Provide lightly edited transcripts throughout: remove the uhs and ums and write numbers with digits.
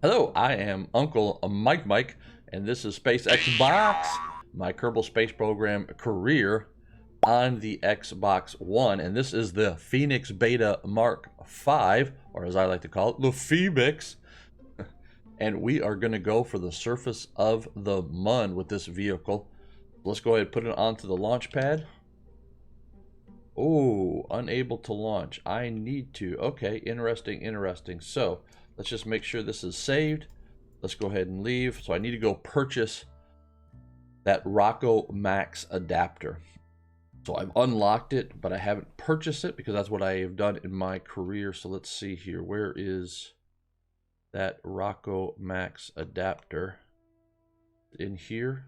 Hello, I am Uncle Mike, and this is Space Xbox, my Kerbal Space Program career on the Xbox One, and this is the Phoenix Beta Mark V, or as I like to call it, the Phoenix. And we are going to go for the surface of the Mun with this vehicle. Let's go ahead and put it onto the launch pad. Oh, unable to launch. I need to. Okay, interesting. So let's just make sure this is saved. Let's go ahead and leave. So I need to go purchase that Rocco Max adapter. So I've unlocked it, but I haven't purchased it because that's what I have done in my career. So let's see here. Where is that Rocco Max adapter? In here.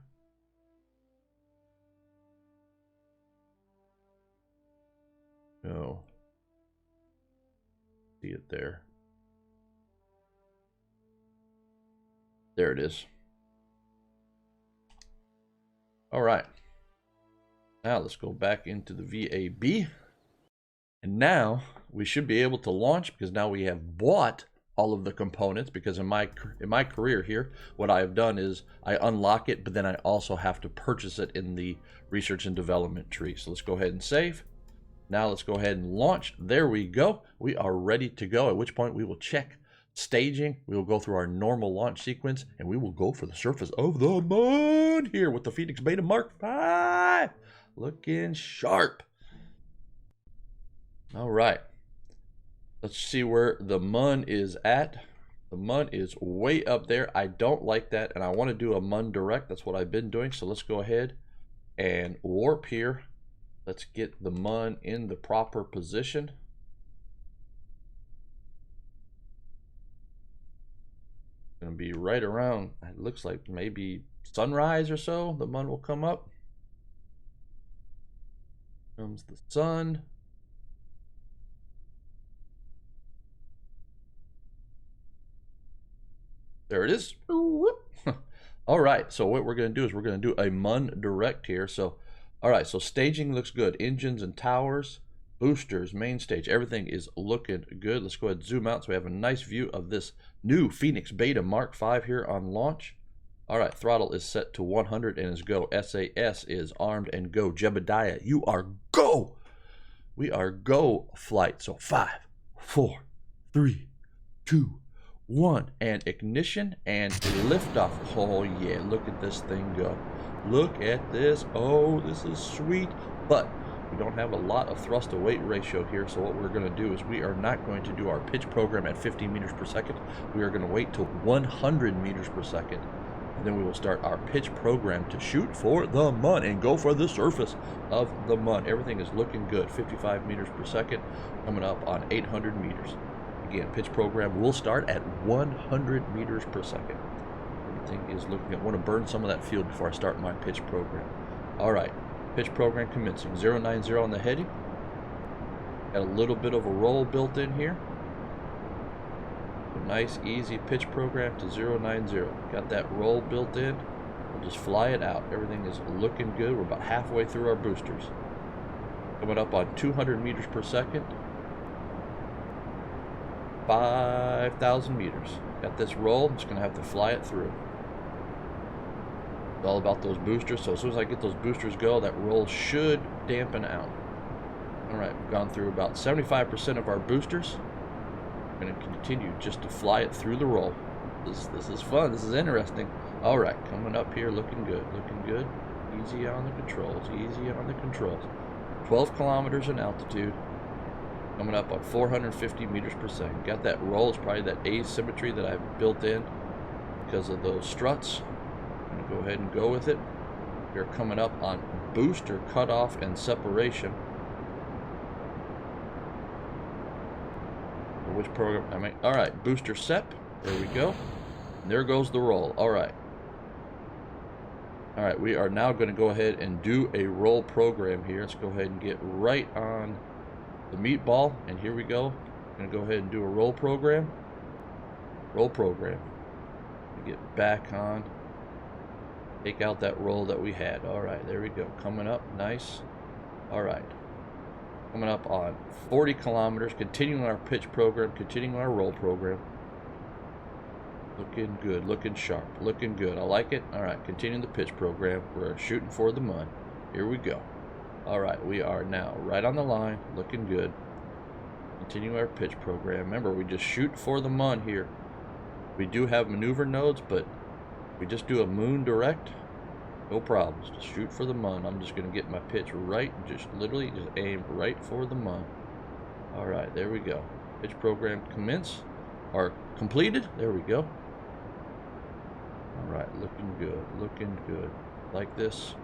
No. See it there. There it is. All right. Now let's go back into the VAB. And now we should be able to launch because now we have bought all of the components, because in my career here, what I have done is I unlock it, but then I also have to purchase it in the research and development tree. So let's go ahead and save. Now let's go ahead and launch. There we go. We are ready to go, at which point we will check staging. We will go through our normal launch sequence, and we will go for the surface of the Mun here with the Phoenix Beta Mark V. Looking sharp. All right. Let's see where the Mun is at. The Mun is way up there. I don't like that, and I want to do a Mun direct. That's what I've been doing. So let's go ahead and warp here. Let's get the Mun in the proper position. Going to be right around, it looks like maybe sunrise or so. The Mun will come up. Comes the sun. There it is. All right, so what we're going to do is we're going to do a Mun direct here. So, all right, so staging looks good. Engines and towers, boosters, main stage, everything is looking good. Let's go ahead and zoom out so we have a nice view of this new Phoenix Beta Mark V here on launch. All right, throttle is set to 100 and is go. SAS is armed and go. Jebediah, you are go. We are go flight. So 5, 4, 3, 2, 1, and ignition and liftoff. Oh yeah, look at this thing go. Look at this. Oh, this is sweet. But we don't have a lot of thrust to weight ratio here, so what we're going to do is we are not going to do our pitch program at 50 meters per second. We are going to wait till 100 meters per second, and then we will start our pitch program to shoot for the Mun and go for the surface of the Mun. Everything is looking good. 55 meters per second, coming up on 800 meters. Again, pitch program will start at 100 meters per second. Everything is looking good. I want to burn some of that fuel before I start my pitch program. All right, pitch program commencing. 090 on the heading. Got a little bit of a roll built in here. A nice, easy pitch program to 090. Got that roll built in. We'll just fly it out. Everything is looking good. We're about halfway through our boosters. Coming up on 200 meters per second. 5,000 meters. Got this roll. I'm just going to have to fly it through. It's all about those boosters. So as soon as I get those boosters go, that roll should dampen out. All right, we've gone through about 75% of our boosters. I'm going to continue just to fly it through the roll. This is fun. This is interesting. All right, coming up here, looking good. Looking good. Easy on the controls. Easy on the controls. 12 kilometers in altitude. Coming up on 450 meters per second. Got that roll. It's probably that asymmetry that I've built in because of those struts. I'm going to go ahead and go with it. We're coming up on booster cutoff and separation. Which program? I mean, all right, booster sep. There we go. And there goes the roll. All right. All right, we are now going to go ahead and do a roll program here. Let's go ahead and get right on the meatball, and here we go. I'm going to go ahead and do a roll program. Roll program. Get back on. Take out that roll that we had. All right, there we go. Coming up, nice. All right. Coming up on 40 kilometers, continuing our pitch program, continuing our roll program. Looking good, looking sharp, looking good. I like it. All right, continuing the pitch program. We're shooting for the mun. Here we go. All right, we are now right on the line, looking good. Continue our pitch program. Remember, we just shoot for the mun here. We do have maneuver nodes, but we just do a moon direct. No problems. Just shoot for the mun. I'm just going to get my pitch right. Just literally just aim right for the mun. All right, there we go. Pitch program commence or completed. There we go. All right, looking good. Looking good. Like this.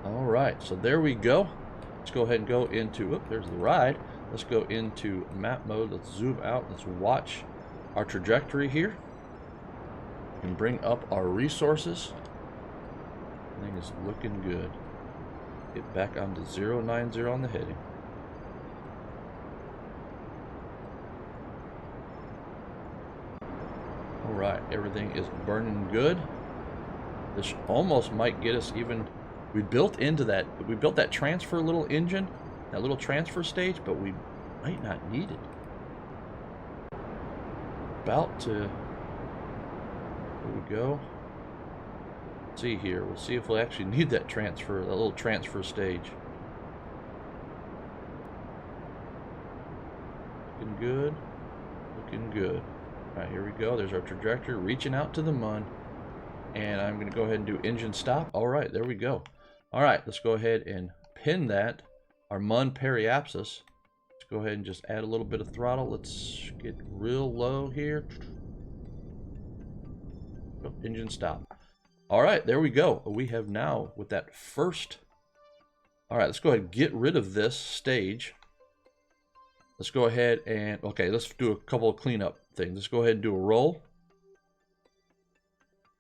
All right, so there we go. Let's go ahead and go into, oh, there's the ride. Let's go into map mode. Let's zoom out. Let's watch our trajectory here. And bring up our resources. Everything is looking good. Get back onto 090 on the heading. Alright, everything is burning good. This almost might get us even. We built that transfer little engine, that little transfer stage, but we might not need it. About to. There we go. Let's see here. We'll see if we'll actually need that transfer, that little transfer stage. Looking good. Looking good. All right, here we go. There's our trajectory, reaching out to the mun. And I'm going to go ahead and do engine stop. All right, there we go. All right, let's go ahead and pin that, our mun periapsis. Let's go ahead and just add a little bit of throttle. Let's get real low here. Oh, engine stop. All right, there we go. We have now with that first. All right, let's go ahead and get rid of this stage. Let's go ahead and, okay, let's do a couple of cleanup things. Let's go ahead and do a roll.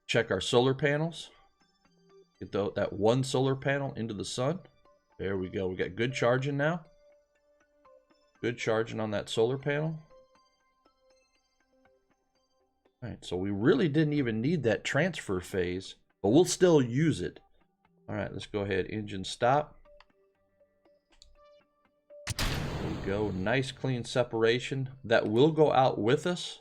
Check our solar panels. Get that one solar panel into the sun. There we go. We got good charging now. Good charging on that solar panel. All right, so we really didn't even need that transfer phase, but we'll still use it. All right, let's go ahead. Engine stop. There we go. Nice clean separation. That will go out with us.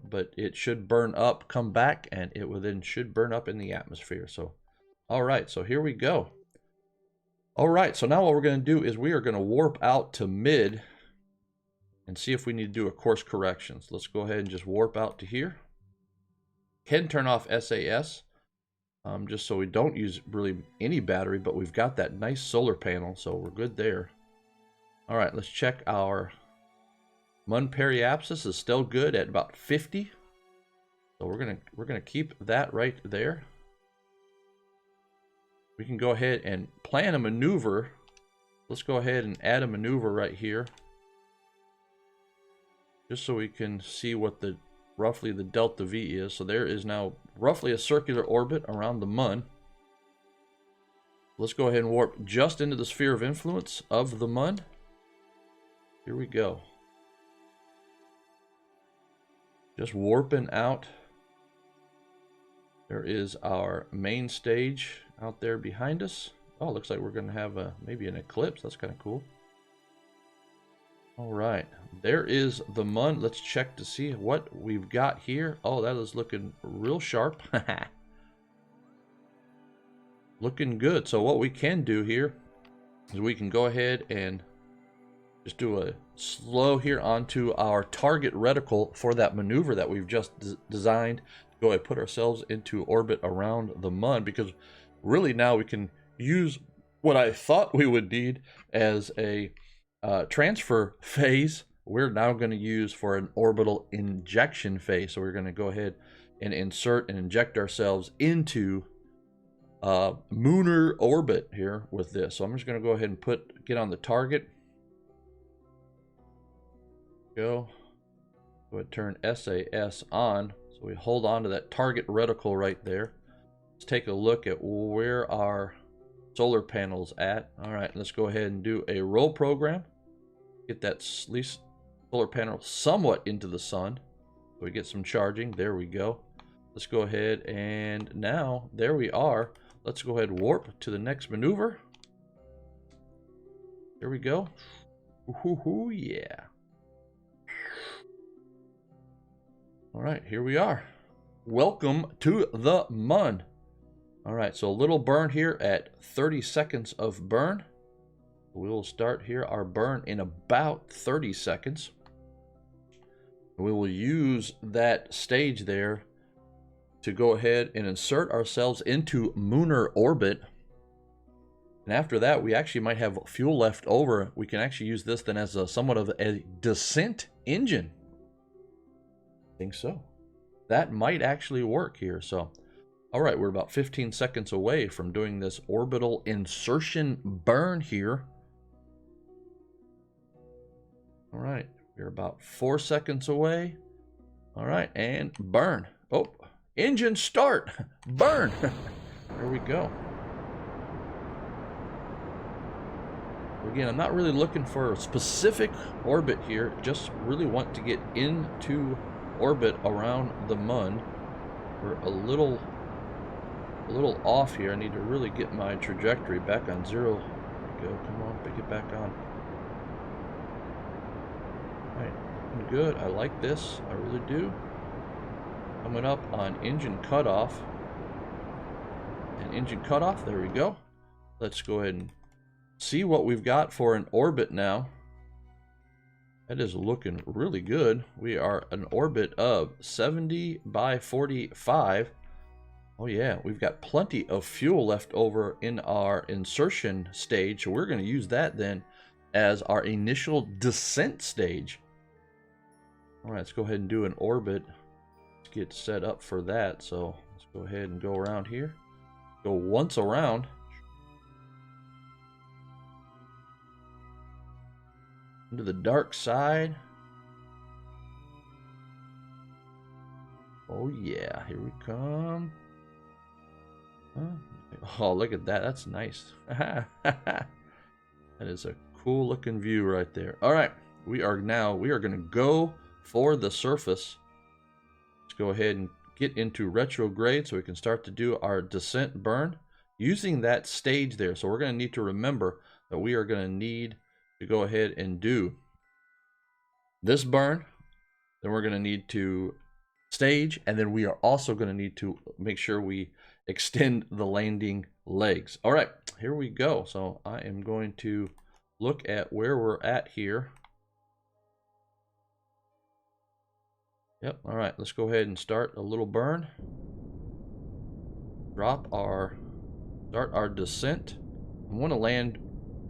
But it should burn up, come back, and it will then should burn up in the atmosphere. So, all right, so here we go. All right, so now what we're going to do is we are going to warp out to mid and see if we need to do a course corrections. Let's go ahead and just warp out to here. Can turn off SAS, just so we don't use really any battery, but we've got that nice solar panel, so we're good there. All right, let's check our mun periapsis is still good at about 50. So we're gonna keep that right there. We can go ahead and plan a maneuver. Let's go ahead and add a maneuver right here. Just so we can see what the roughly the delta V is. So there is now roughly a circular orbit around the mun. Let's go ahead and warp just into the sphere of influence of the mun. Here we go. Just warping out. There is our main stage out there behind us. Oh, looks like we're going to have maybe an eclipse. That's kind of cool. All right, there is the mun. Let's check to see what we've got here. Oh, that is looking real sharp. Looking good. So what we can do here is we can go ahead and just do a slow here onto our target reticle for that maneuver that we've just designed. Go ahead and put ourselves into orbit around the mun, because really now we can use what I thought we would need as a transfer phase. We're now going to use for an orbital injection phase. So we're going to go ahead and insert and inject ourselves into lunar orbit here with this. So I'm just going to go ahead and get on the target. Go ahead and turn SAS on. So we hold on to that target reticle right there. Let's take a look at where our solar panels at. All right, let's go ahead and do a roll program. Get that at least solar panel somewhat into the sun. So we get some charging. There we go. Let's go ahead and now there we are. Let's go ahead and warp to the next maneuver. There we go. Ooh, yeah. All right, here we are. Welcome to the Mun. All right, so a little burn here at 30 seconds of burn. We will start here our burn in about 30 seconds. We will use that stage there to go ahead and insert ourselves into lunar orbit. And after that, we actually might have fuel left over. We can actually use this then as somewhat of a descent engine. I think so. That might actually work here. So, all right, we're about 15 seconds away from doing this orbital insertion burn here. All right, we're about 4 seconds away. All right, and burn. Oh, engine start. Burn. There we go. Again, I'm not really looking for a specific orbit here. Just really want to get into orbit around the Mun. We're a little off here. I need to really get my trajectory back on 0. There we go. Come on, pick it back on. Alright, good. I like this. I really do. Coming up on engine cutoff. And engine cutoff. There we go. Let's go ahead and see what we've got for an orbit now. That is looking really good. We are an orbit of 70 by 45. Oh yeah, we've got plenty of fuel left over in our insertion stage. So we're going to use that then as our initial descent stage. All right, let's go ahead and do an orbit. Let's get set up for that. So let's go ahead and go around here. Go once around. Into the dark side. Oh yeah, here we come. Oh, look at that. That's nice. That is a cool looking view right there. All right, we are going to go for the surface. Let's go ahead and get into retrograde so we can start to do our descent burn using that stage there. So we're going to need to remember that we are going to need to go ahead and do this burn. Then we're going to need to stage, and then we are also going to need to make sure we extend the landing legs. All right, here we go. So I am going to look at where we're at here. Yep, all right, let's go ahead and start a little burn. Start our descent. I want to land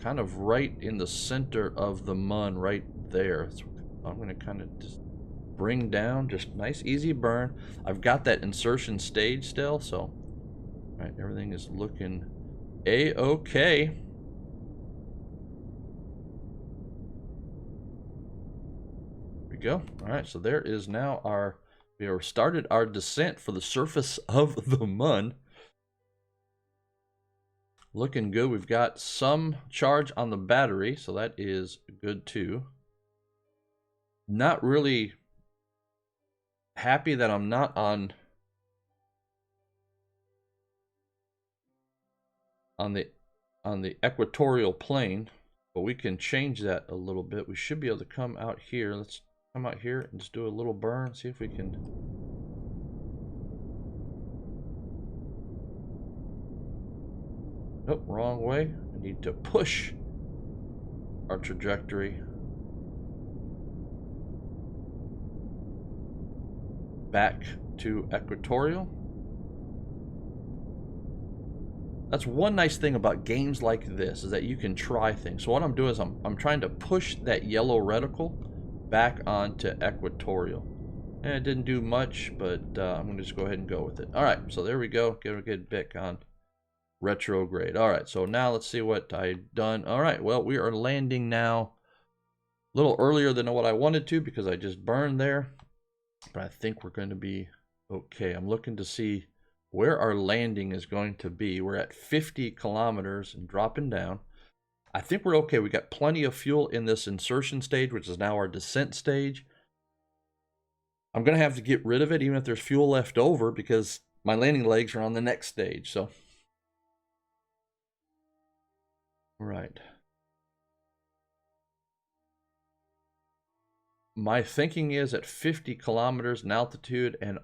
kind of right in the center of the Mun, right there. So I'm going to kind of just bring down, just nice easy burn. I've got that insertion stage still, so all right, everything is looking a-okay. There we go. All right, so there is now we have started our descent for the surface of the Mun. Looking good. We've got some charge on the battery, so that is good too. Not really happy that I'm not on the equatorial plane, but we can change that a little bit. We should be able to come out here. Let's come out here and just do a little burn, see if we can. Nope, wrong way. I need to push our trajectory back to equatorial. That's one nice thing about games like this, is that you can try things. So what I'm doing is I'm trying to push that yellow reticle back onto equatorial. And it didn't do much, but I'm going to just go ahead and go with it. All right, so there we go. Get a good pick on retrograde. All right, so now let's see what I've done. All right, well, we are landing now a little earlier than what I wanted to because I just burned there. But I think we're going to be okay. I'm looking to see where our landing is going to be. We're at 50 kilometers and dropping down. I think we're okay. We got plenty of fuel in this insertion stage, which is now our descent stage. I'm going to have to get rid of it, even if there's fuel left over, because my landing legs are on the next stage. So, all right. my thinking is at 50 kilometers in altitude and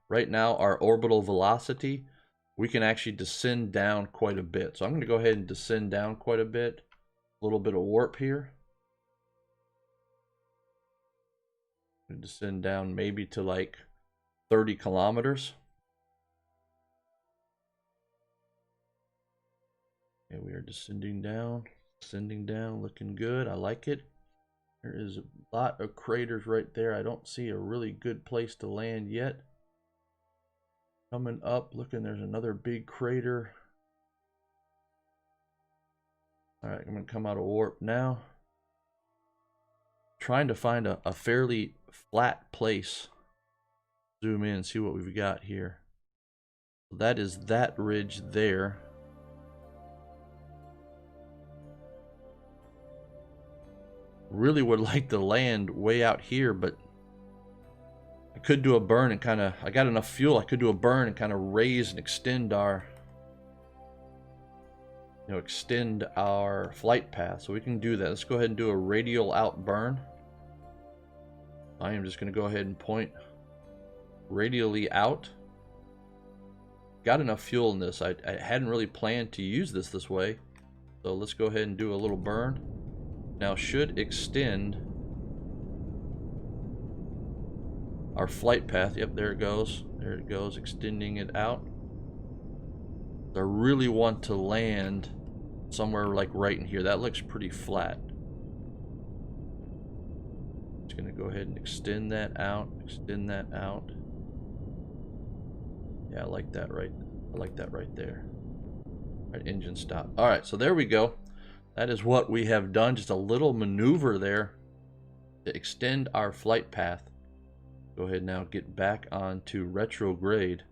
right now our orbital velocity, we can actually descend down quite a bit. So I'm going to go ahead and descend down quite a bit. A little bit of warp here. Descend down maybe to like 30 kilometers. Okay, we are descending down, looking good. I like it. There is a lot of craters right there. I don't see a really good place to land yet. Coming up, looking, there's another big crater. All right, I'm going to come out of warp now. Trying to find a fairly flat place. Zoom in and see what we've got here. That is that ridge there. Really would like to land way out here, but I could do a burn and kind of, I got enough fuel, I could do a burn and kind of raise and extend our, extend our flight path. So we can do that. Let's go ahead and do a radial out burn. I am just going to go ahead and point radially out. Got enough fuel in this. I hadn't really planned to use this way. So let's go ahead and do a little burn. Now should extend our flight path. Yep, there it goes. There it goes, extending it out. I really want to land somewhere like right in here. That looks pretty flat. Just gonna go ahead and extend that out, extend that out. Yeah, I like that right. I like that right there. All right, engine stop. All right, so there we go. That is what we have done. Just a little maneuver there to extend our flight path. Go ahead now, get back onto retrograde.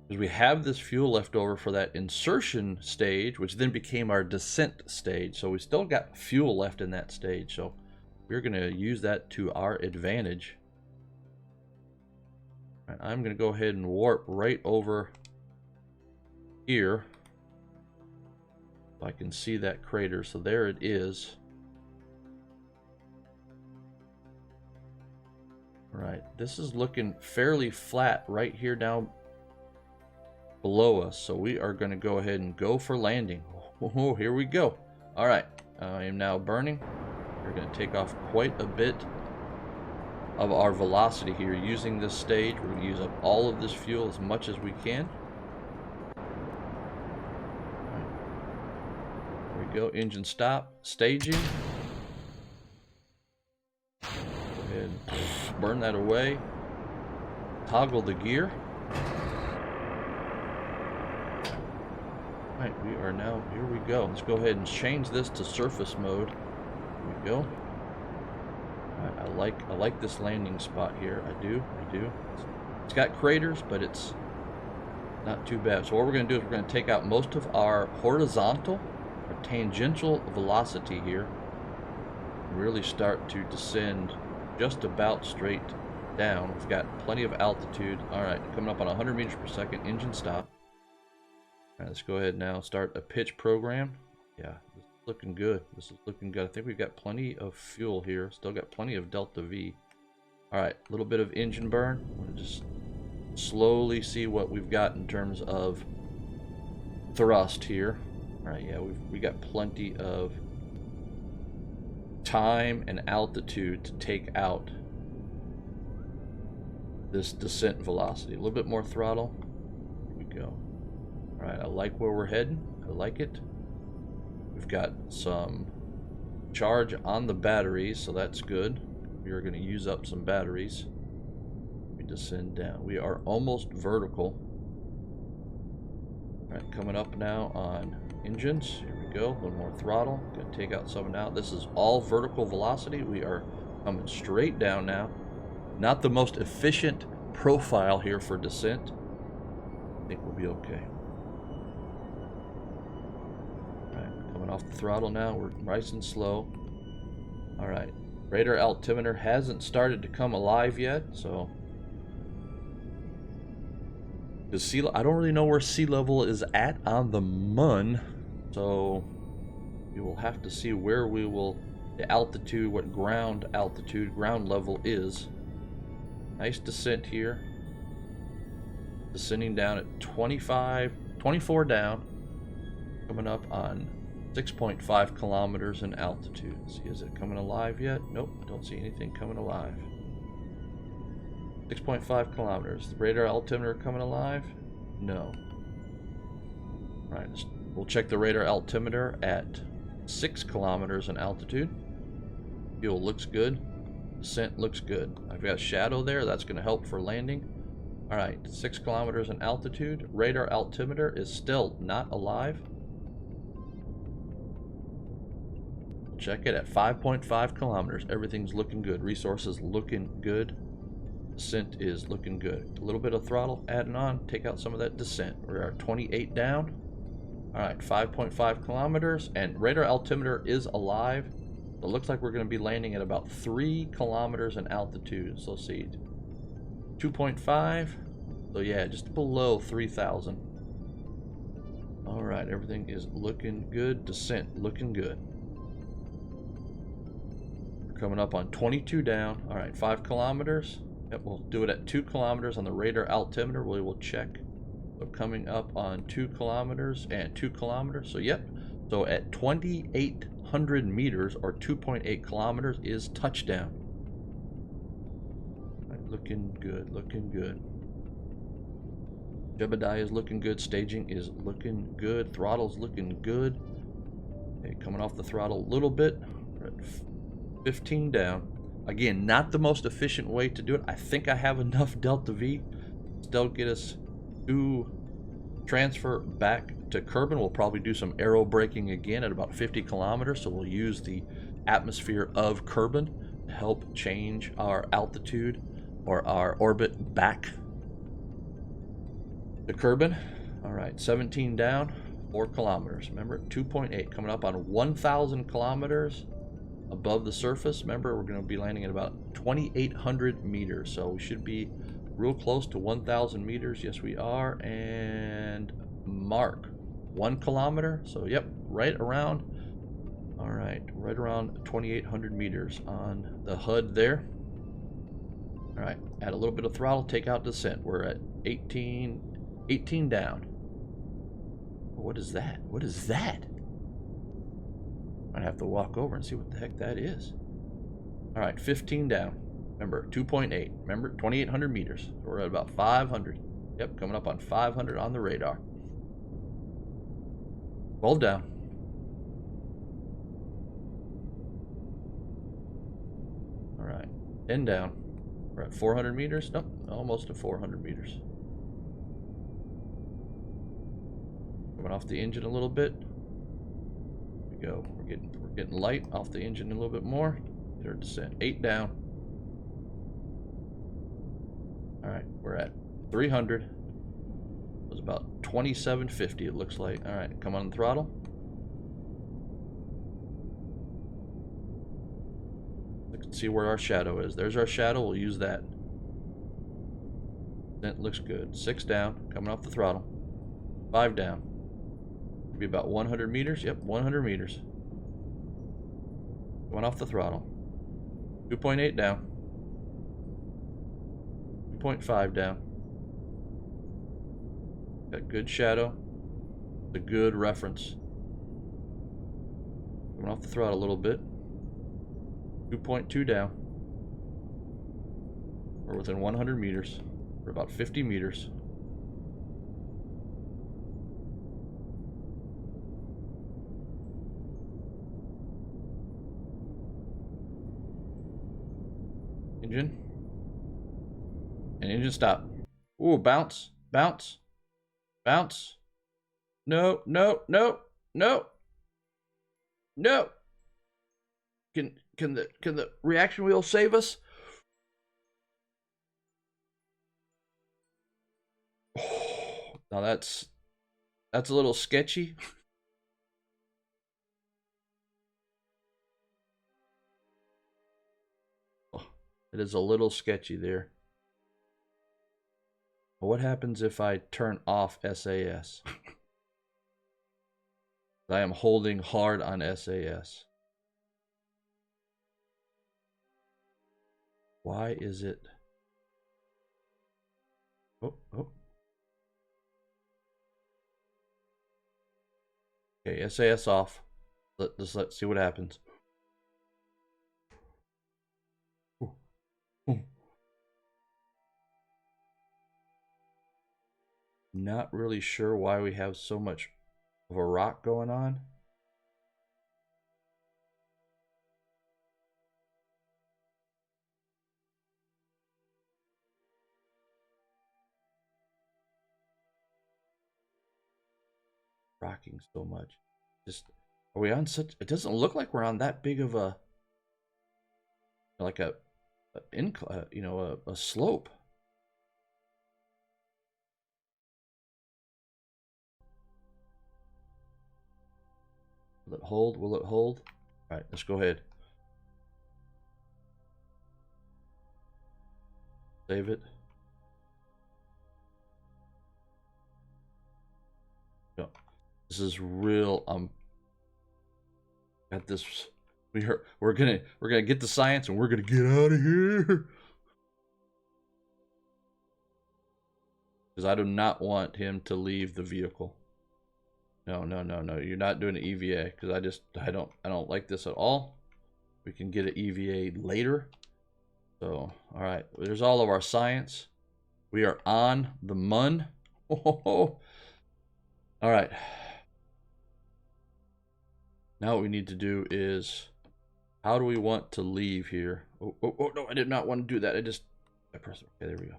Because we have this fuel left over for that insertion stage, which then became our descent stage. So we still got fuel left in that stage. So we're going to use that to our advantage. All right, I'm going to go ahead and warp right over here. I can see that crater, so there it is. All right, this is looking fairly flat right here down below us, so we are going to go ahead and go for landing. Oh, here we go. All right, I am now burning. We're going to take off quite a bit of our velocity here using this stage. We're going to use up all of this fuel as much as we can. Go, engine stop, staging. Go ahead and burn that away. Toggle the gear. All right, we are now, here we go. Let's go ahead and change this to surface mode. Here we go. All right, I like this landing spot here. I do. It's got craters, but it's not too bad. So what we're going to do is we're going to take out most of our horizontal, our tangential velocity here, really start to descend just about straight down. We've got plenty of altitude. All right, coming up on 100 meters per second, engine stop. All right, let's go ahead now, start a pitch program. Yeah, this is looking good. This is looking good. I think we've got plenty of fuel here. Still got plenty of delta V. All right, a little bit of engine burn. We'll just slowly see what we've got in terms of thrust here. All right, yeah, we got plenty of time and altitude to take out this descent velocity. A little bit more throttle. Here we go. All right, I like where we're heading. I like it. We've got some charge on the batteries, so that's good. We are going to use up some batteries. We descend down. We are almost vertical. All right, coming up now on engines. Here we go. A little more throttle. Going to take out some now. This is all vertical velocity. We are coming straight down now. Not the most efficient profile here for descent. I think we'll be okay. All right, coming off the throttle now. We're nice and slow. All right. Radar altimeter hasn't started to come alive yet, so I don't really know where sea level is at on the Mun, so we will have to see where we will the altitude, what ground level is. Nice descent here. Descending down at 24 down. Coming up on 6.5 kilometers in altitude. See, is it coming alive yet? Nope, I don't see anything coming alive. 6.5 kilometers. The radar altimeter coming alive? No. Alright, we'll check the radar altimeter at 6 kilometers in altitude. Fuel looks good. Descent looks good. I've got shadow there. That's going to help for landing. Alright, 6 kilometers in altitude. Radar altimeter is still not alive. Check it at 5.5 kilometers. Everything's looking good. Resources looking good. Descent is looking good. A little bit of throttle adding on. Take out some of that descent. We're at 28 down. Alright, 5.5 kilometers. And radar altimeter is alive. It looks like we're going to be landing at about 3 kilometers in altitude. So let's see. 2.5. So yeah, just below 3,000. Alright, everything is looking good. Descent looking good. We're coming up on 22 down. Alright, 5 kilometers. Yep, we'll do it at 2 kilometers on the radar altimeter. We will check. So coming up on 2 kilometers and 2 kilometers. So yep. So at 2,800 meters or 2.8 kilometers is touchdown. Right, looking good, looking good. Jebediah is looking good. Staging is looking good. Throttle's looking good. Okay, coming off the throttle a little bit. We're at 15 down. Again, not the most efficient way to do it. I think I have enough Delta V to still get us to transfer back to Kerbal. We'll probably do some aero braking again at about 50 kilometers. So we'll use the atmosphere of Kerbal to help change our altitude or our orbit back to Kerbal. All right, 17 down, 4 kilometers. Remember, 2.8 coming up on 1,000 kilometers above the surface. Remember, we're going to be landing at about 2,800 meters. So we should be real close to 1,000 meters. Yes, we are. And mark 1 kilometer. So, yep, right around. All right, right around 2,800 meters on the HUD there. All right, add a little bit of throttle, take out descent. We're at 18 down. What is that? What is that? I'd have to walk over and see what the heck that is. All right, 15 down. Remember, 2.8. Remember, 2,800 meters. We're at about 500. Yep, coming up on 500 on the radar. 12 down. All right, 10 down. We're at 400 meters. Nope, almost to 400 meters. Coming off the engine a little bit. Here we go. We're getting light off the engine a little bit more. Get our descent. 8 down. All right, we're at 300. It was about 2750. It looks like. All right, come on the throttle. Let's see where our shadow is. There's our shadow. We'll use that. That looks good. 6 down. Coming off the throttle. 5 down. Be about 100 meters. Yep, 100 meters. Going off the throttle. 2.8 down. 2.5 down. Got good shadow. It's a good reference. Going off the throttle a little bit. 2.2 down. We're within 100 meters. We're about 50 meters. Engine. And engine stop. Ooh, bounce. Bounce. Bounce. No, no, no, no. No. Can the reaction wheel save us? Oh, now that's a little sketchy. It is a little sketchy there. But what happens if I turn off SAS? I am holding hard on SAS. Why is it? Oh, oh. Okay, SAS off. Let's see what happens. Ooh, ooh. Not really sure why we have so much of a rock going on. Rocking so much. Just, are we on such? It doesn't look like we're on that big of a, like a incline, you know, a slope. Will it hold? Will it hold? All right, let's go ahead. Save it. No, this is real. Got this. We're gonna get the science and we're gonna get out of here. Because I do not want him to leave the vehicle. No, no, no, no. You're not doing an EVA because I don't like this at all. We can get an EVA later. So, all right. There's all of our science. We are on the MUN. Oh, all right. Now what we need to do is, how do we want to leave here? Oh, oh, oh, no, I did not want to do that. I pressed it. Okay, there we go.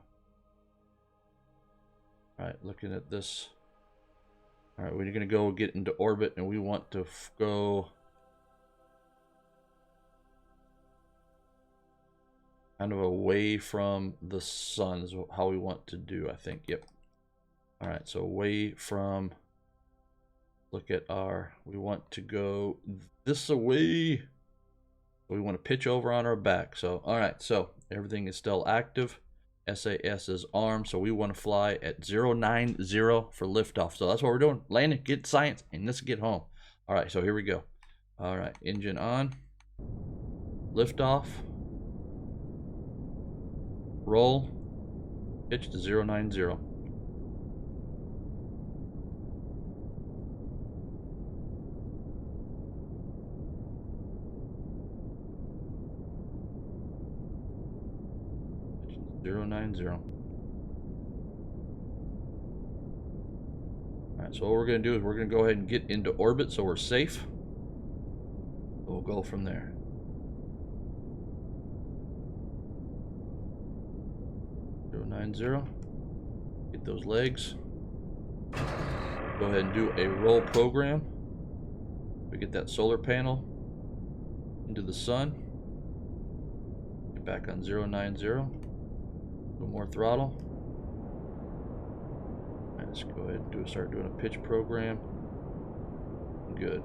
All right, looking at this. All right, we're going to go get into orbit, and we want to go kind of away from the sun is how we want to do, I think. Yep. All right, so away from, look at we want to go this away. We want to pitch over on our back. So, all right, so everything is still active. SAS is armed, so we want to fly at 090 for liftoff. So that's what we're doing. Landing, get science, and let's get home. All right, so here we go. All right, engine on. Liftoff. Roll. Pitch to 090. Pitch to 090. Alright, so what we're going to do is we're going to go ahead and get into orbit so we're safe. So we'll go from there. Get those legs. Go ahead and do a roll program. We get that solar panel into the sun. Get back on 090. A little more throttle. Alright, let's go ahead and start doing a pitch program. Good.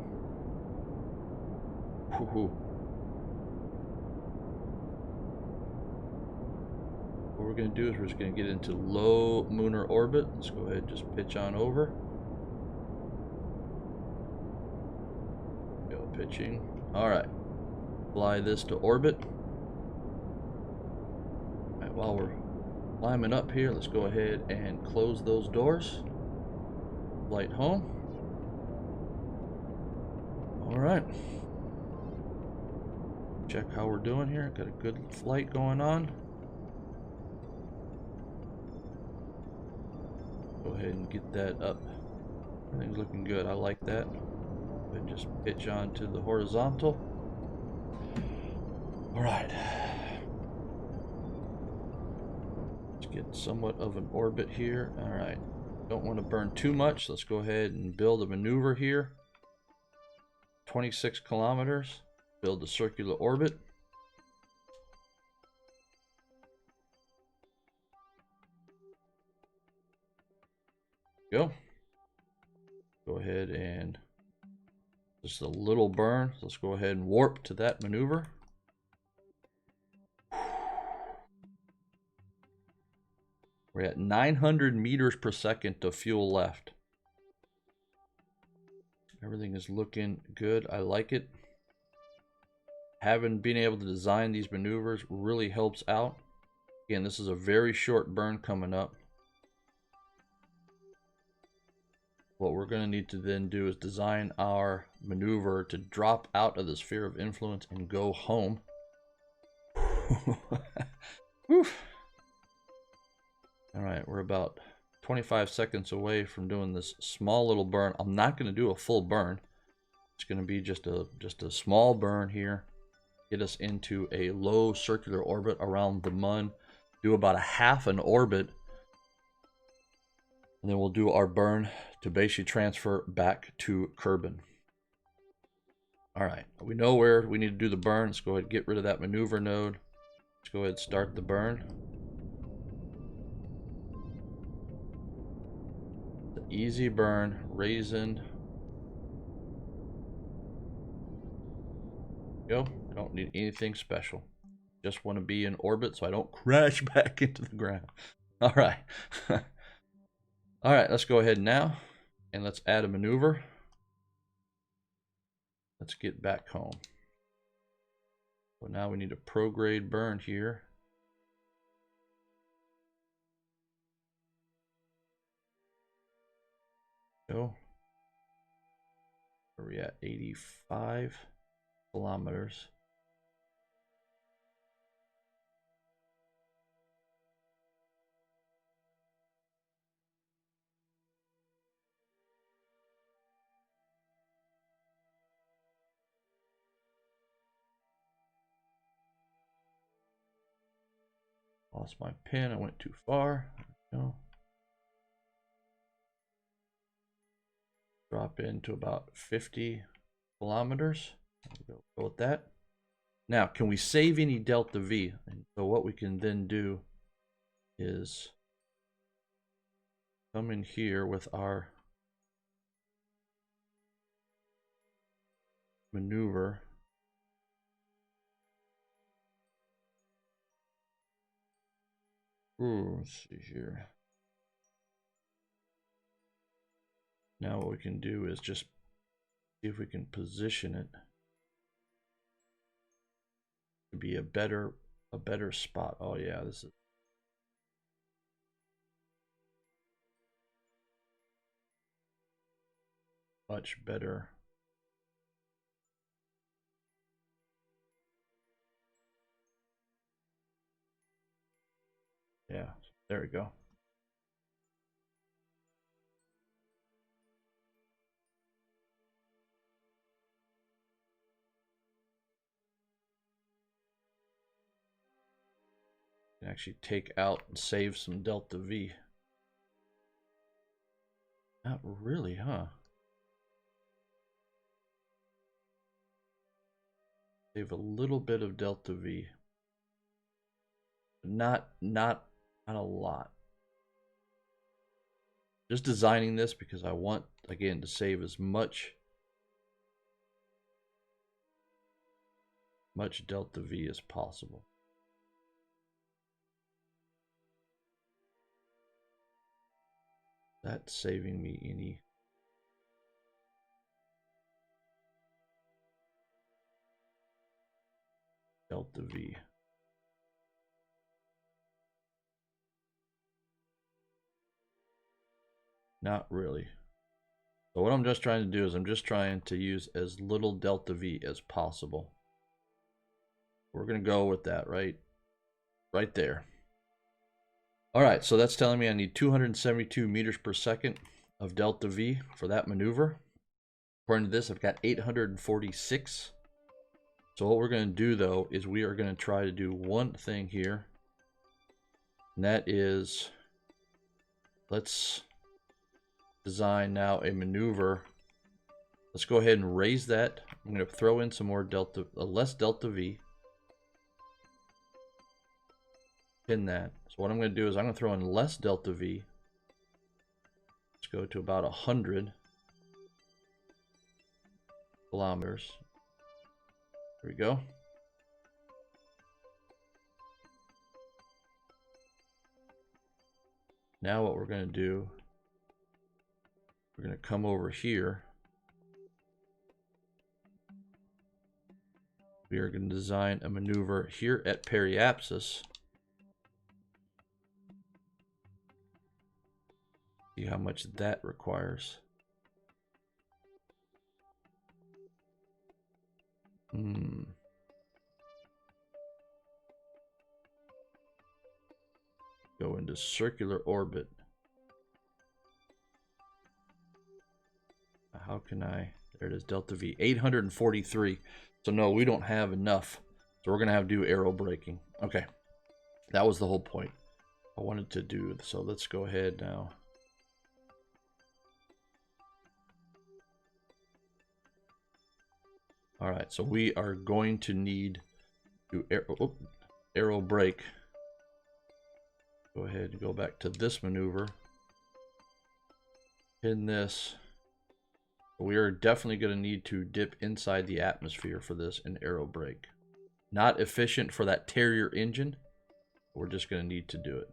Woohoo. What we're going to do is we're just going to get into low lunar orbit. Let's go ahead and just pitch on over. Go pitching. Alright. Fly this to orbit. Alright, while we're climbing up here, let's go ahead and close those doors. Flight home. Alright. Check how we're doing here. Got a good flight going on. Go ahead and get that up. Everything's looking good. I like that. And just pitch onto the horizontal. Alright. Let's get somewhat of an orbit here. Alright. Don't want to burn too much. Let's go ahead and build a maneuver here. 26 kilometers. Build a circular orbit. Go ahead and just a little burn. Let's go ahead and warp to that maneuver. We're at 900 meters per second of fuel left. Everything is looking good. I like it. being able to design these maneuvers really helps out. Again, this is a very short burn coming up. What we're going to need to then do is design our maneuver to drop out of the sphere of influence and go home. All right, we're about 25 seconds away from doing this small little burn. I'm not going to do a full burn. It's going to be just a small burn here. Get us into a low circular orbit around the Mun. Do about a half an orbit. And then we'll do our burn to basically transfer back to Kerbal. All right, we know where we need to do the burn. Let's go ahead and get rid of that maneuver node. Let's go ahead and start the burn. The easy burn, raisin. Go. Don't need anything special. Just want to be in orbit so I don't crash back into the ground. All right. All right, let's go ahead now and let's add a maneuver. Let's get back home. So now we need a prograde burn here. Go. Where are we at? 85 kilometers. Lost my pin. I went too far. There we go. Drop into about 50 kilometers. Go with that. Now, can we save any delta V? And so what we can then do is come in here with our maneuver. Ooh, let's see here. Now what we can do is just see if we can position it to be a better spot. Oh yeah, this is much better. Yeah, there we go. Can actually take out and save some delta V. Not really, huh? Save a little bit of delta V. Not a lot. Just designing this because I want, again, to save as much delta V as possible. That's saving me any delta V. Not really. So what I'm just trying to do is I'm just trying to use as little delta V as possible. We're going to go with that right there. All right, so that's telling me I need 272 meters per second of delta V for that maneuver. According to this, I've got 846. So what we're going to do, though, is we are going to try to do one thing here. And that is, let's design now a maneuver. Let's go ahead and raise that. I'm going to throw in some more less delta V. Pin that. So what I'm going to do is I'm going to throw in less delta V. Let's go to about 100 kilometers. There we go. Now what we're going to do, we're going to come over here. We are going to design a maneuver here at periapsis. See how much that requires. Go into circular orbit. How can I? There it is, delta V, 843. So no, we don't have enough. So we're gonna have to do aero braking. Okay, that was the whole point I wanted to do. So let's go ahead now. All right, so we are going to need to aero brake. Go ahead and go back to this maneuver. In this, we are definitely going to need to dip inside the atmosphere for this and aero brake. Not efficient for that Terrier engine. We're just going to need to do it.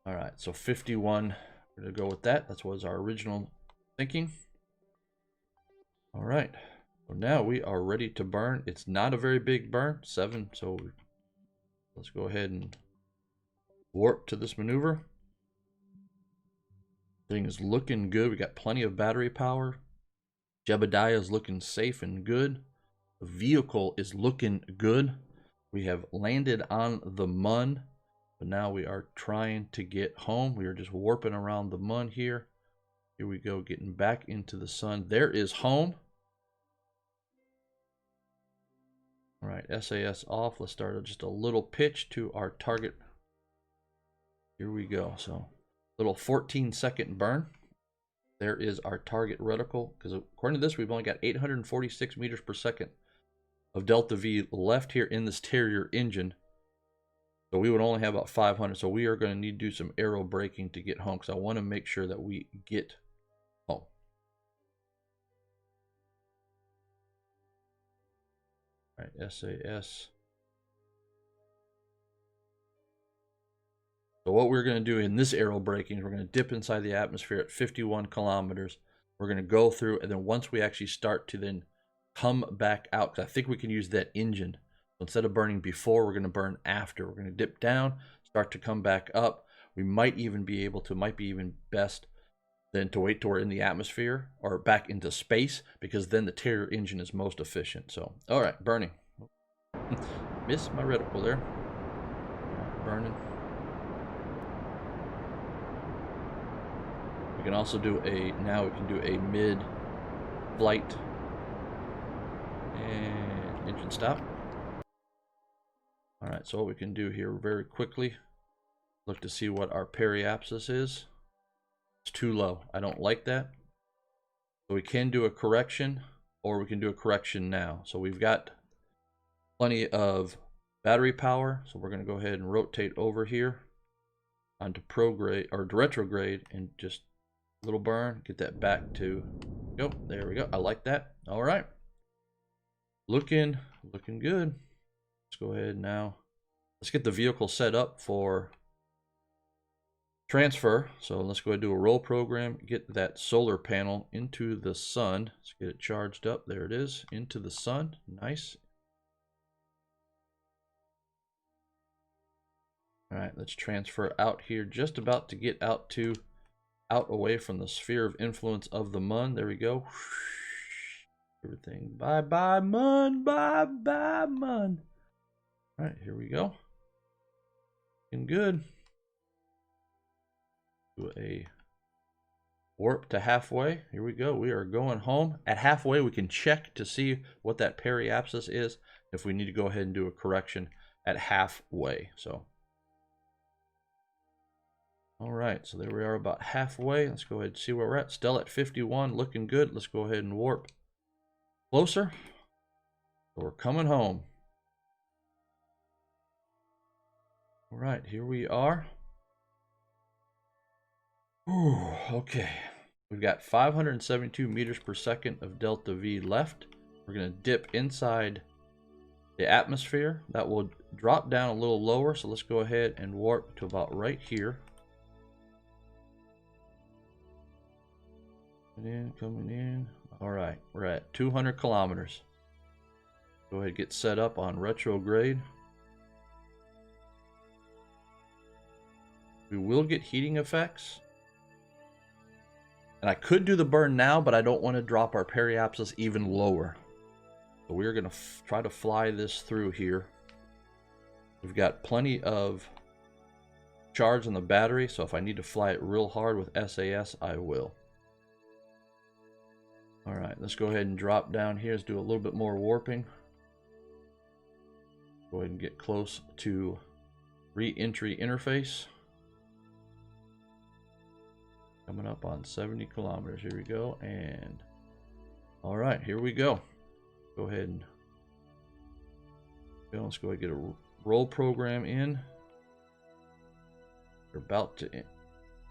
All right, so 51. We're going to go with that. That was our original thinking. All right, so now we are ready to burn. It's not a very big burn, 7. So let's go ahead and warp to this maneuver. Thing is looking good. We got plenty of battery power. Jebediah is looking safe and good. The vehicle is looking good. We have landed on the Mun, but now we are trying to get home. We are just warping around the Mun here. Here we go, getting back into the sun. There is home. All right, SAS off. Let's start just a little pitch to our target. Here we go. So, little 14-second burn. There is our target reticle. Because according to this, we've only got 846 meters per second of delta V left here in this Terrier engine. So we would only have about 500. So we are going to need to do some aero braking to get home, because I want to make sure that we get home. All right, SAS. So what we're going to do in this aero braking is we're going to dip inside the atmosphere at 51 kilometers. We're going to go through, and then once we actually start to then come back out, because I think we can use that engine. So instead of burning before, we're going to burn after. We're going to dip down, start to come back up. We might even be able to, might be even best than to wait till we're in the atmosphere or back into space, because then the Terrier engine is most efficient. So, all right, burning. Missed my reticle there. Burning. We can also do now we can do a mid-flight and engine stop. All right, so what we can do here very quickly, look to see what our periapsis is. It's too low. I don't like that. So we can do a correction, or we can do a correction now. So we've got plenty of battery power, so we're going to go ahead and rotate over here onto prograde or retrograde and just a little burn, get that back to go. There we go. I like that. All right, looking good. Let's go ahead now. Let's get the vehicle set up for transfer. So let's go ahead and do a roll program, get that solar panel into the sun. Let's get it charged up. There it is, into the sun. Nice. All right, let's transfer out here. Just about to get out away from the sphere of influence of the Mun. There we go. Everything. Bye bye Mun. Bye bye Mun. All right, here we go. Looking good. Do a warp to halfway. Here we go. We are going home. At halfway, we can check to see what that periapsis is, if we need to go ahead and do a correction at halfway. So, all right, so there we are about halfway. Let's go ahead and see where we're at. Still at 51, looking good. Let's go ahead and warp closer. So we're coming home. All right, here we are. Ooh, okay. We've got 572 meters per second of delta V left. We're going to dip inside the atmosphere. That will drop down a little lower, so let's go ahead and warp to about right here. Coming in. All right, we're at 200 kilometers. Go ahead and get set up on retrograde. We will get heating effects. And I could do the burn now, but I don't want to drop our periapsis even lower. So we're going to try to fly this through here. We've got plenty of charge on the battery, so if I need to fly it real hard with SAS, I will. All right, let's go ahead and drop down here. Let's do a little bit more warping. Go ahead and get close to re-entry interface. Coming up on 70 kilometers. Here we go. And all right, here we go. Go ahead and let's go ahead and get a roll program in. We're about to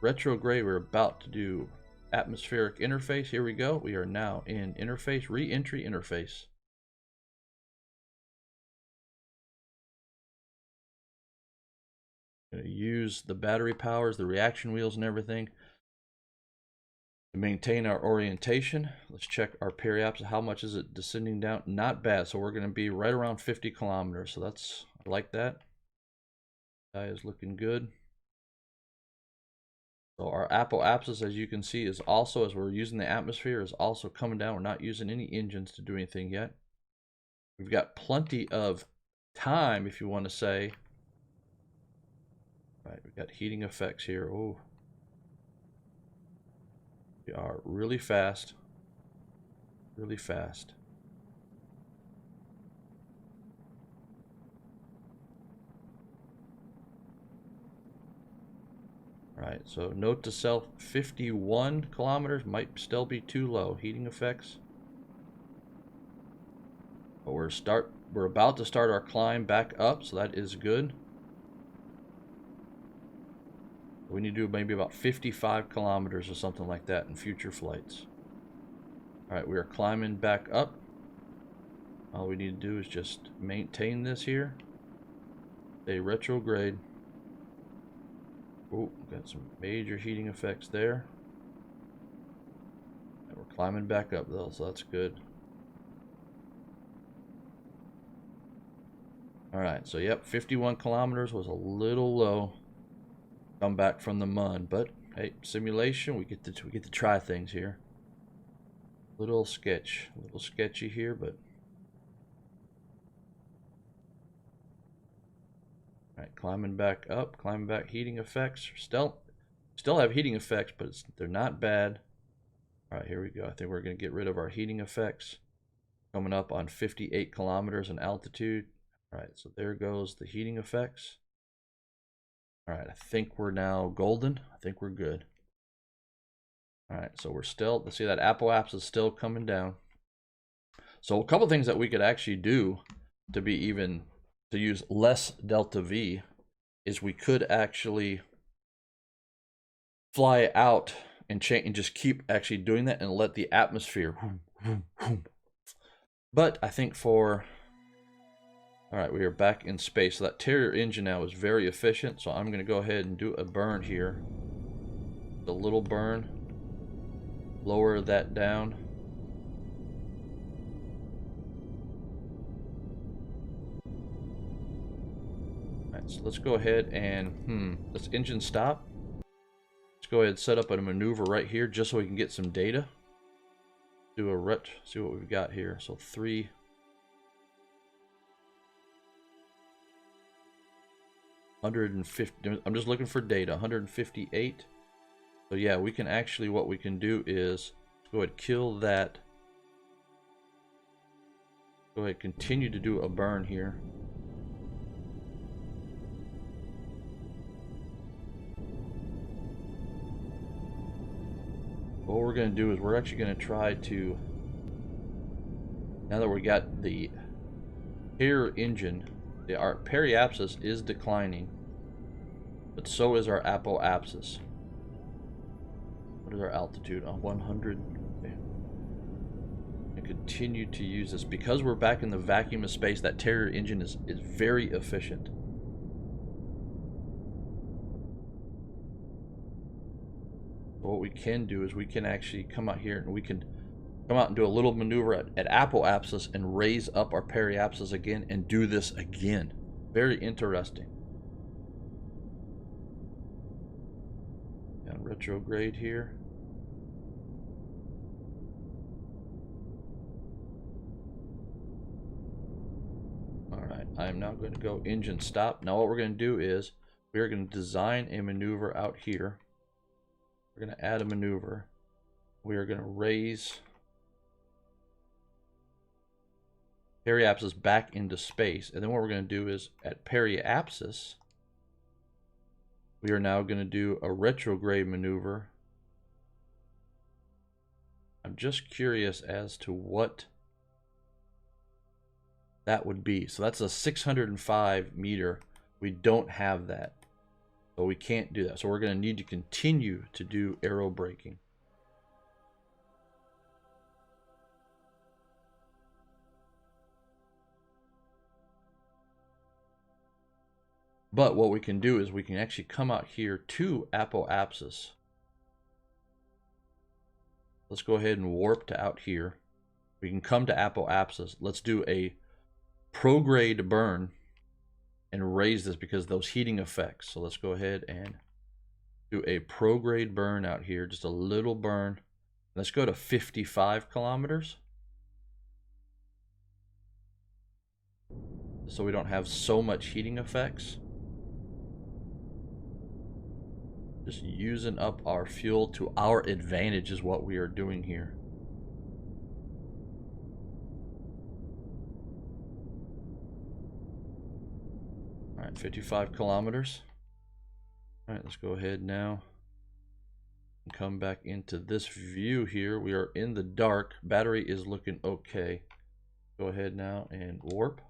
retrograde. We're about to do atmospheric interface. Here we go. We are now in interface, re-entry interface. Going to use the battery powers, the reaction wheels and everything to maintain our orientation. Let's check our periapsis. How much is it descending down? Not bad. So we're going to be right around 50 kilometers. So that's, I like that. That is looking good. So our apoapsis, as you can see, is also, as we're using the atmosphere, is also coming down. We're not using any engines to do anything yet. We've got plenty of time, if you want to say. All right, we've got heating effects here. Oh, we are really fast. Really fast. All right, so note to self, 51 kilometers might still be too low. Heating effects. But we're about to start our climb back up, so that is good. We need to do maybe about 55 kilometers or something like that in future flights. All right, we are climbing back up. All we need to do is just maintain this here. Stay retrograde. Oh, got some major heating effects there. And we're climbing back up though, so that's good. All right, so yep, 51 kilometers was a little low. Come back from the mud, but hey, simulation, we get to try things here. Little sketchy here, but all right, climbing back up, climbing back. Heating effects still have heating effects, but they're not bad. All right, here we go. I think we're going to get rid of our heating effects. Coming up on 58 kilometers in altitude. All right, so there goes the heating effects. All right, I think we're now golden. I think we're good. All right, so we're still, let's see, that apoapsis is still coming down. So a couple things that we could actually do to be even, to use less delta V, is we could actually fly out and change and just keep actually doing that and let the atmosphere. But I think for, all right, we are back in space. So that Terrier engine now is very efficient. So I'm going to go ahead and do a burn here. The little burn. Lower that down. All right, so let's go ahead and, let's engine stop. Let's go ahead and set up a maneuver right here just so we can get some data. Do a see what we've got here. So 150. I'm just looking for data. 158. So yeah, we can actually, what we can do is go ahead and kill that. Go ahead, continue to do a burn here. What we're going to do is we're actually going to try to, now that we got the air engine, our periapsis is declining, but so is our apoapsis. What is our altitude? 100. Okay. And continue to use this because we're back in the vacuum of space. That Terrier engine is very efficient. What we can do is we can actually come out here and we can come out and do a little maneuver at apoapsis and raise up our periapsis again and do this again. Very interesting. And retrograde here. All right, I'm now going to go engine stop. Now what we're going to do is we're going to design a maneuver out here. We're going to add a maneuver. We are going to raise periapsis back into space. And then what we're going to do is at periapsis, we are now going to do a retrograde maneuver. I'm just curious as to what that would be. So that's a 605 meter. We don't have that. So we can't do that. So we're going to need to continue to do aero braking. But what we can do is we can actually come out here to apoapsis. Let's go ahead and warp to out here. We can come to apoapsis. Let's do a prograde burn and raise this because of those heating effects. So let's go ahead and do a prograde burn out here, just a little burn. Let's go to 55 kilometers. So we don't have so much heating effects. Just using up our fuel to our advantage is what we are doing here. All right, 55 kilometers. All right, let's go ahead now and come back into this view here. We are in the dark. Battery is looking okay. Go ahead now and warp.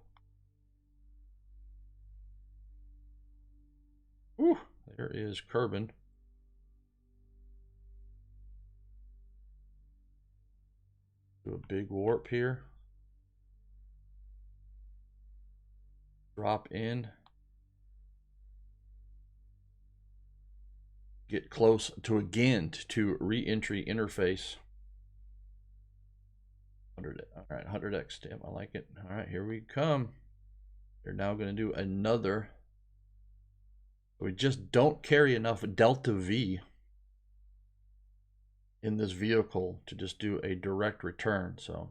Whew, there is Kerbal. Do a big warp here. Drop in. Get close to again to re-entry interface. 100, all right, 100x stem. I like it. All right, here we come. They're now going to do another. We just don't carry enough delta V in this vehicle to just do a direct return. So,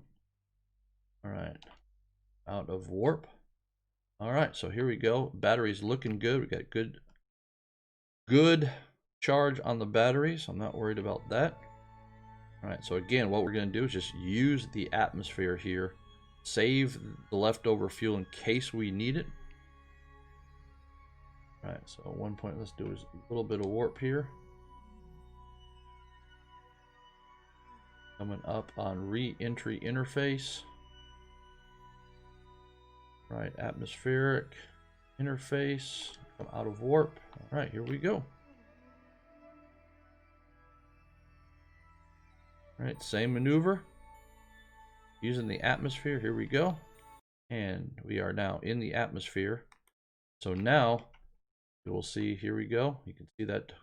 all right, out of warp. All right, so here we go. Battery's looking good. We got good charge on the batteries. I'm not worried about that. All right, so again, what we're going to do is just use the atmosphere here, save the leftover fuel in case we need it. All right, so at one point, let's do a little bit of warp here. Coming up on re-entry interface. Right, atmospheric interface. Come out of warp. All right, here we go. All right, same maneuver. Using the atmosphere, here we go. And we are now in the atmosphere. So now you will see, here we go. You can see that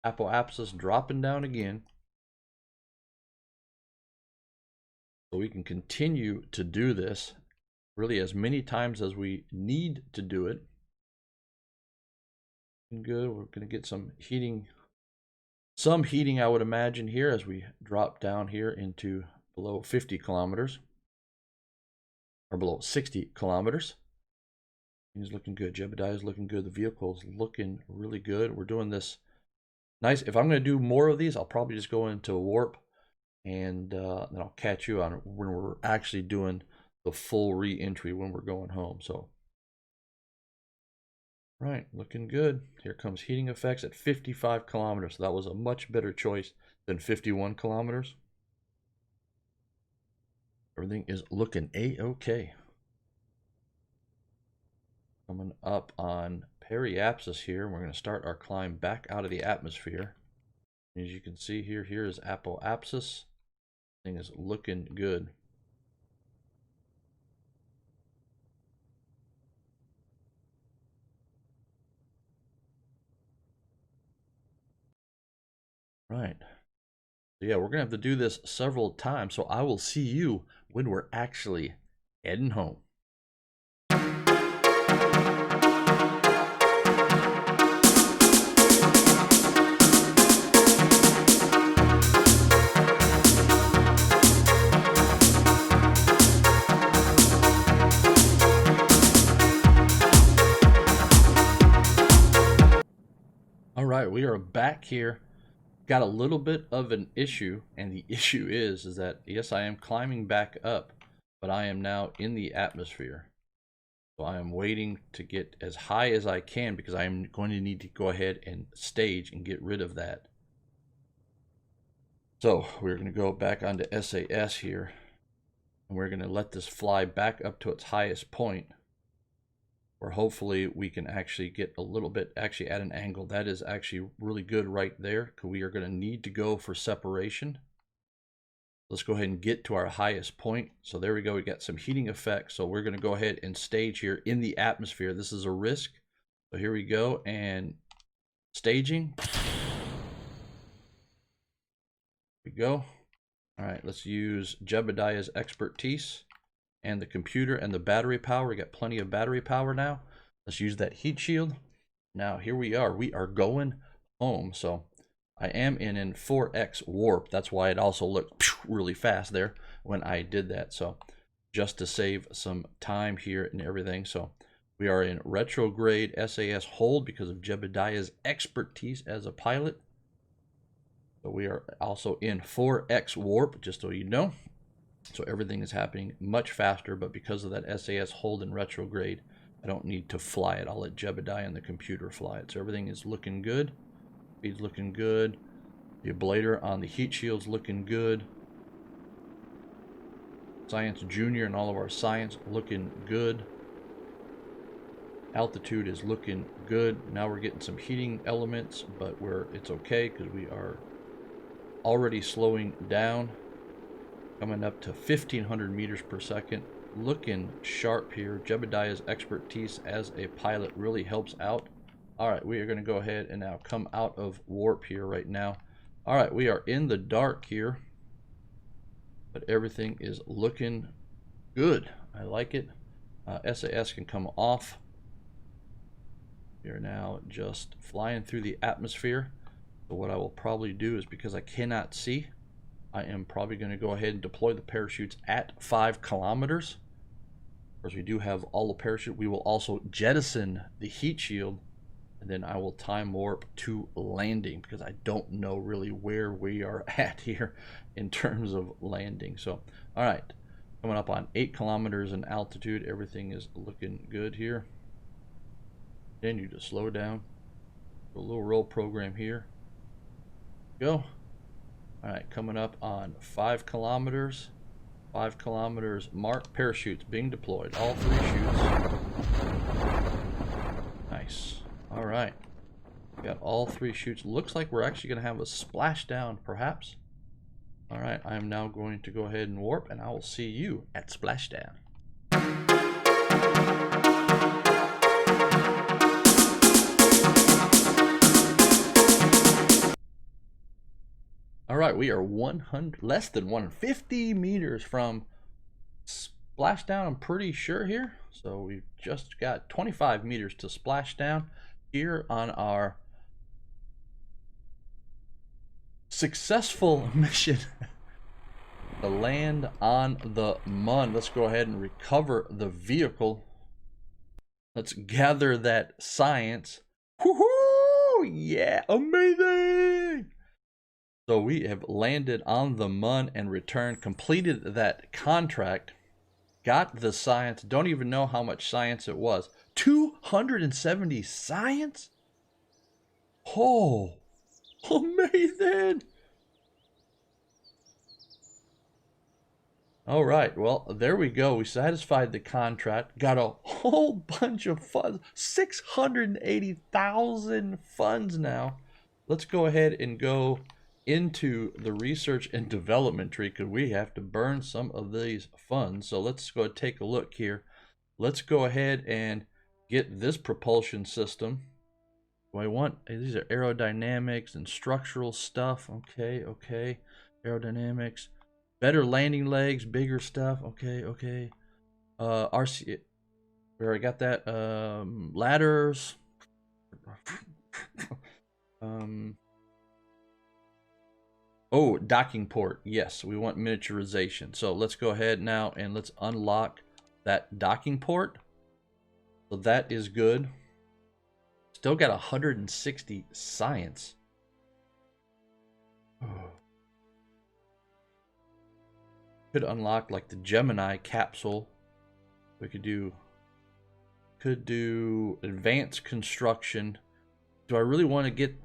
apoapsis dropping down again. So we can continue to do this really as many times as we need to do it. Good, we're going to get some heating I would imagine here as we drop down here into below 50 kilometers or below 60 kilometers. He's looking good. Jebediah is looking good. The vehicle's looking really good. We're doing this nice. If I'm going to do more of these, I'll probably just go into warp and then I'll catch you on when we're actually doing the full re-entry when we're going home. So, right, looking good. Here comes heating effects at 55 kilometers. So that was a much better choice than 51 kilometers. Everything is looking a-okay. Coming up on periapsis here, we're going to start our climb back out of the atmosphere. As you can see here, here is apoapsis. Thing is looking good. Right. So yeah, we're gonna have to do this several times. So I will see you when we're actually heading home. All right, we are back here. Got a little bit of an issue, and the issue is that yes, I am climbing back up, but I am now in the atmosphere. So I am waiting to get as high as I can because I am going to need to go ahead and stage and get rid of that. So we're going to go back onto SAS here, and we're going to let this fly back up to its highest point, where hopefully we can actually get a little bit actually at an angle. That is actually really good right there, because we are going to need to go for separation. Let's go ahead and get to our highest point. So there we go. We got some heating effects. So we're going to go ahead and stage here in the atmosphere. This is a risk. So here we go, and staging. Here we go. All right, let's use Jebediah's expertise and the computer and the battery power. We got plenty of battery power now. Let's use that heat shield. Now here we are. We are going home. So I am in 4x warp. That's why it also looked really fast there when I did that. So just to save some time here and everything. So we are in retrograde SAS hold because of Jebediah's expertise as a pilot. So we are also in 4x warp, just so you know. So everything is happening much faster, but because of that SAS hold in retrograde, I don't need to fly it. I'll let Jebediah and the computer fly it. So everything is looking good. Speed's looking good. The ablator on the heat shield's looking good. Science Junior and all of our science looking good. Altitude is looking good. Now we're getting some heating elements, but it's okay because we are already slowing down. Coming up to 1,500 meters per second. Looking sharp here. Jebediah's expertise as a pilot really helps out. All right, we are going to go ahead and now come out of warp here right now. All right, we are in the dark here, but everything is looking good. I like it. SAS can come off. We are now just flying through the atmosphere. So what I will probably do is, because I cannot see, I am probably going to go ahead and deploy the parachutes at 5 kilometers. Of course, we do have all the parachute. We will also jettison the heat shield, and then I will time warp to landing, because I don't know really where we are at here in terms of landing. So, all right, coming up on 8 kilometers in altitude. Everything is looking good here. Then you just slow down. A little roll program here. Go. All right, coming up on 5 kilometers. 5 kilometers mark. Parachutes being deployed. All 3 chutes. Nice. All right. We got all 3 chutes. Looks like we're actually going to have a splashdown, perhaps. All right, I'm now going to go ahead and warp, and I will see you at splashdown. All right, we are less than 150 meters from splashdown, I'm pretty sure here. So we've just got 25 meters to splashdown here on our successful mission to land on the Mun. Let's go ahead and recover the vehicle. Let's gather that science. Woohoo! Yeah, amazing! So we have landed on the Mun and returned, completed that contract, got the science. Don't even know how much science it was. 270 science? Oh, amazing! All right, well, there we go. We satisfied the contract, got a whole bunch of funds, 680,000 funds now. Let's go ahead and go into the research and development tree, because we have to burn some of these funds. So let's go take a look here. Let's go ahead and get this propulsion system. Do I want, these are aerodynamics and structural stuff. Okay. Aerodynamics. Better landing legs, bigger stuff. Okay, okay. RC. We already got that. Ladders. Oh, docking port. Yes, we want miniaturization. So let's go ahead now and let's unlock that docking port. So that is good. Still got 160 science. Could unlock like the Gemini capsule. We could do advanced construction. Do I really want to get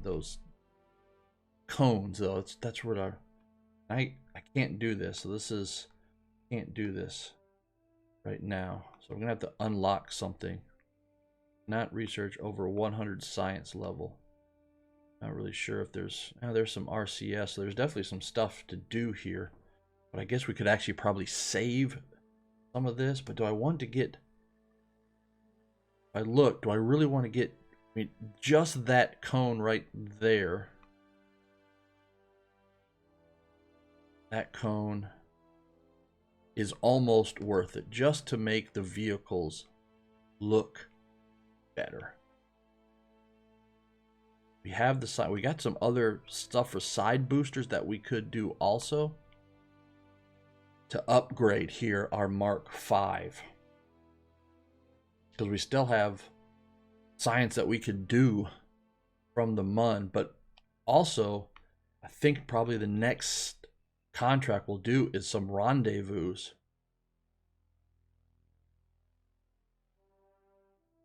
those cones though? That's what I can't do this. So this is can't do this right now. So I'm gonna have to unlock something. Not research over 100 science level. Not really sure if there's some RCS. So there's definitely some stuff to do here. But I guess we could actually probably save some of this. But do I want to get? If I look, do I really want to get? I mean, just that cone right there. That cone is almost worth it just to make the vehicles look better. We have the side. We got some other stuff for side boosters that we could do also to upgrade here our Mark V, because we still have science that we could do from the MUN. But also, I think probably the next contract we'll do is some rendezvous.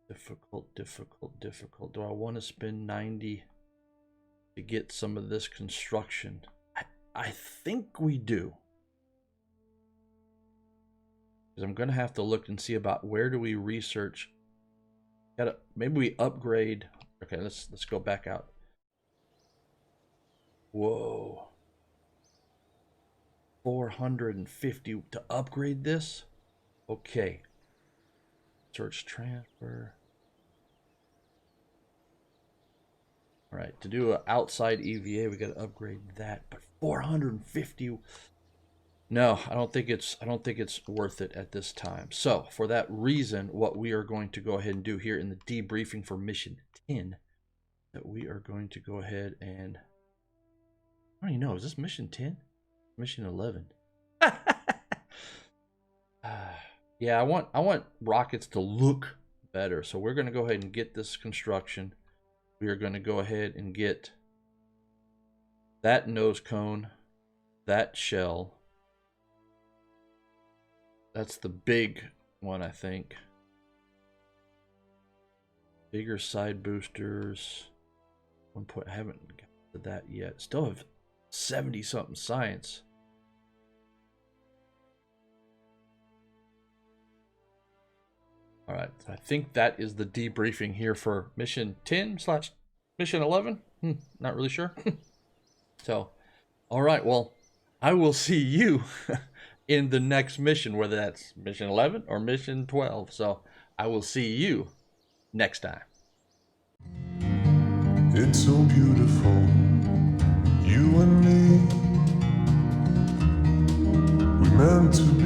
Difficult. Do I want to spend 90 to get some of this construction? I think we do. Because I'm going to have to look and see about where do we research. Maybe we upgrade. Okay, let's go back out. Whoa. 450 to upgrade this? Okay. Search transfer. All right, to do an outside EVA, we got to upgrade that. But 450. No, I don't think it's worth it at this time. So for that reason, what we are going to go ahead and do here in the debriefing for mission 10, that we are going to go ahead and, I don't even know, is this mission 10? Mission 11. Yeah, I want rockets to look better. So we're going to go ahead and get this construction. We are going to go ahead and get that nose cone, that shell. That's the big one, I think. Bigger side boosters. I haven't got to that yet. Still have 70 something science. All right, I think that is the debriefing here for mission 10/mission 11. Not really sure. So, all right, well, I will see you in the next mission, whether that's mission 11 or mission 12. So I will see you next time. It's so beautiful, you and me. We meant to